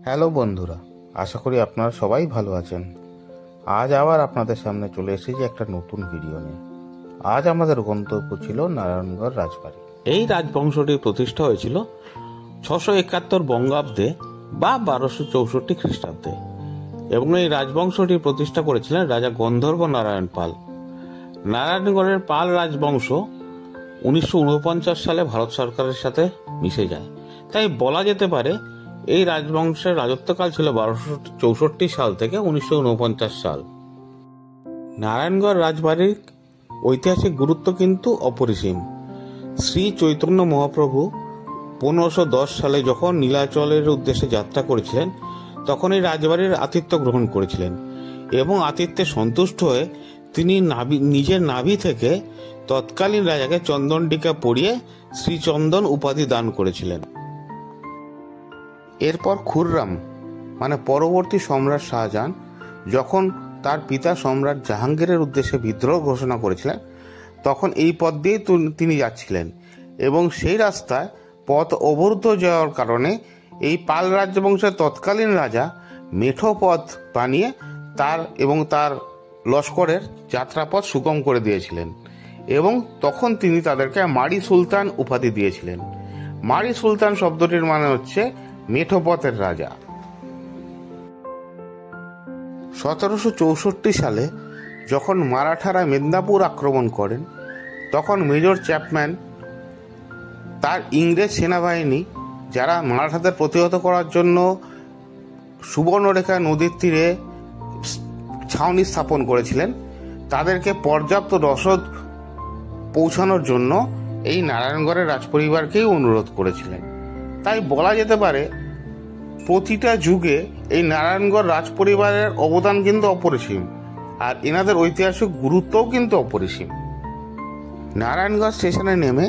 Hello বন্ধুরা, আশা করি আপনারা সবাই ভালো আছেন। আজ আবার আপনাদের সামনে চলে এসেছি একটা নতুন ভিডিও নিয়ে। আজ আমাদের গন্তব্য ছিল নারায়ণগড় রাজবাড়ি। এই রাজবংশটির প্রতিষ্ঠা হয়েছিল 671 বঙ্গাব্দে বা 1264 খ্রিস্টাব্দে এবং এই রাজবংশটির প্রতিষ্ঠা করেছিলেন রাজা গন্ধর্ব নারায়ণ পাল। নারায়ণগড়ের পাল রাজবংশ 1949 সালে ভারত সরকারের সাথে মিশে যায়। তাই বলা যেতে পারে এই রাজবংশের রাজত্বকাল ছিল 1264 সাল থেকে 1949 সাল। নারায়ণগড় রাজবাড়ির ঐতিহাসিক গুরুত্ব কিন্তু অপরিসীম। শ্রী চৈতন্য মহাপ্রভু 1510 সালে যখন নীলাচলের উদ্দেশ্যে যাত্রা করেছিলেন তখন এই রাজবাড়ির আতিথ্য গ্রহণ করেছিলেন এবং আতিথ্যে সন্তুষ্ট হয়ে তিনি নিজের নাভি থেকে তৎকালীন রাজাকে চন্দনটিকা পরিয়ে শ্রীচন্দন উপাধি দান করেছিলেন। এরপর খুররাম মানে পরবর্তী সম্রাট শাহজাহান যখন তার পিতা সম্রাট জাহাঙ্গীরের উদ্দেশ্যে বিদ্রোহ ঘোষণা করেছিলেন তখন এই পথ দিয়ে তিনি যাচ্ছিলেন এবং সেই রাস্তায় পথ অবরুদ্ধ যাওয়ার কারণে এই পাল রাজবংশের তৎকালীন রাজা মেঠো পথ বানিয়ে তার লস্করের যাত্রাপথ সুগম করে দিয়েছিলেন এবং তখন তিনি তাদেরকে মারি সুলতান উপাধি দিয়েছিলেন। মারি সুলতান শব্দটির মানে হচ্ছে মেঠো পথের রাজা। 1764 সালে যখন মারাঠারা মেদিনীপুর আক্রমণ করেন তখন মেজর চ্যাপম্যান তার ইংরেজ সেনাবাহিনী যারা মারাঠাদের প্রতিহত করার জন্য সুবর্ণরেখা নদীর তীরে ছাউনি স্থাপন করেছিলেন তাদেরকে পর্যাপ্ত রসদ পৌঁছানোর জন্য এই নারায়ণগড়ের রাজপরিবারকেই অনুরোধ করেছিলেন। তাই বলা যেতে পারে প্রতিটা যুগে এই নারায়ণগড় রাজপরিবারের অবদান কিন্তু অপরিসীম আর এনাদের ঐতিহাসিক গুরুত্বও কিন্তু অপরিসীম। নারায়ণগড় স্টেশনে নেমে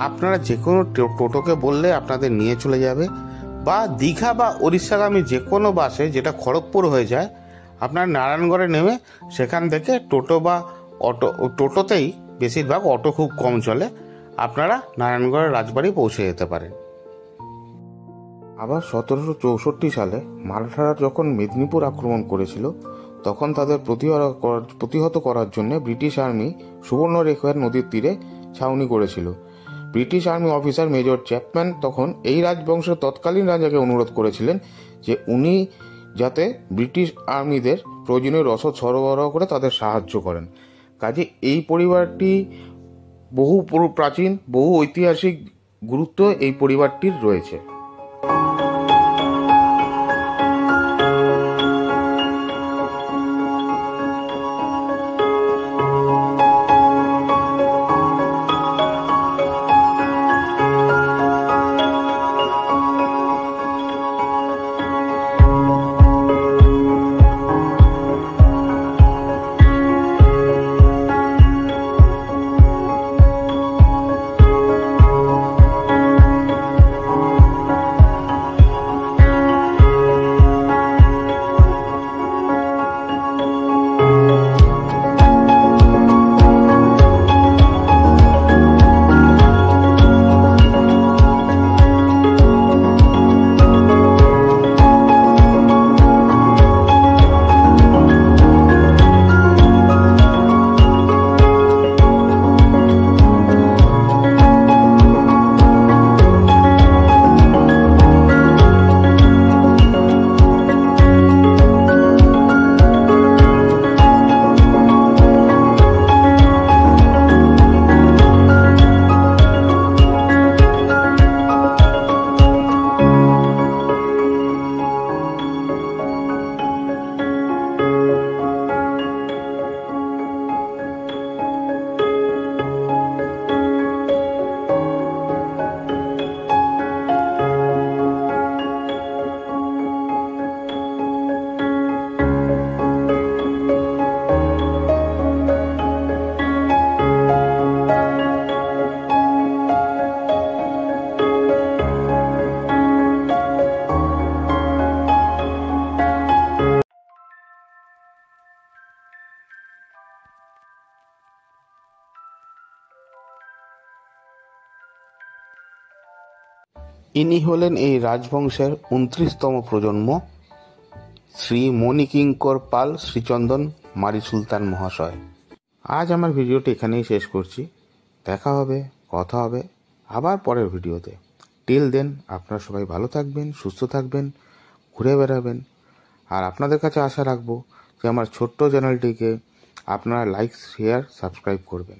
আপনারা যে কোনো টোটোকে বললে আপনাদের নিয়ে চলে যাবে বা দীঘা বা ওড়িশাগামী যে কোনো বাসে যেটা খড়গপুর হয়ে যায় আপনার নারায়ণগড়ে নেমে সেখান থেকে টোটো বা টোটোতেই বেশিরভাগ অটো খুব কম চলে আপনারা নারায়ণগড়ের রাজবাড়ি পৌঁছে যেতে পারেন। আবার 1764 সালে মারাঠারা যখন মেদিনীপুর আক্রমণ করেছিল তখন তাদের প্রতিহত করার জন্য ব্রিটিশ আর্মি সুবর্ণরেখার নদীর তীরে ছাউনি করেছিল। British army officer major Chapman তখন এই রাজবংশের তৎকালীন রাজাকে অনুরোধ করেছিলেন যে উনি যাতে ব্রিটিশ আর্মিদের প্রয়োজনীয় রসদ সরবরাহ করে তাদের সাহায্য করেন। কাজে এই পরিবারটি বহু প্রাচীন বহু ঐতিহাসিক গুরুত্ব এই পরিবারটির রয়েছে। ইনি হলেন এই রাজবংশের 29তম প্রজন্ম, শ্রী মণিকিঙ্কর পাল শ্রীচন্দন মারি সুলতান মহাশয়। আজ আমার ভিডিওটি এখানেই শেষ করছি। দেখা হবে, কথা হবে আবার পরের ভিডিওতে। টিল দেন আপনারা সবাই ভালো থাকবেন, সুস্থ থাকবেন, ঘুরে বেড়াবেন। আর আপনাদের কাছে আশা রাখবো যে আমার ছোট্ট চ্যানেলটিকে আপনারা লাইক, শেয়ার, সাবস্ক্রাইব করবেন।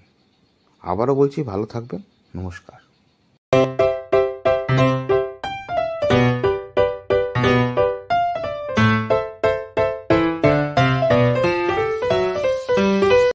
আবারও বলছি, ভালো থাকবেন। নমস্কার।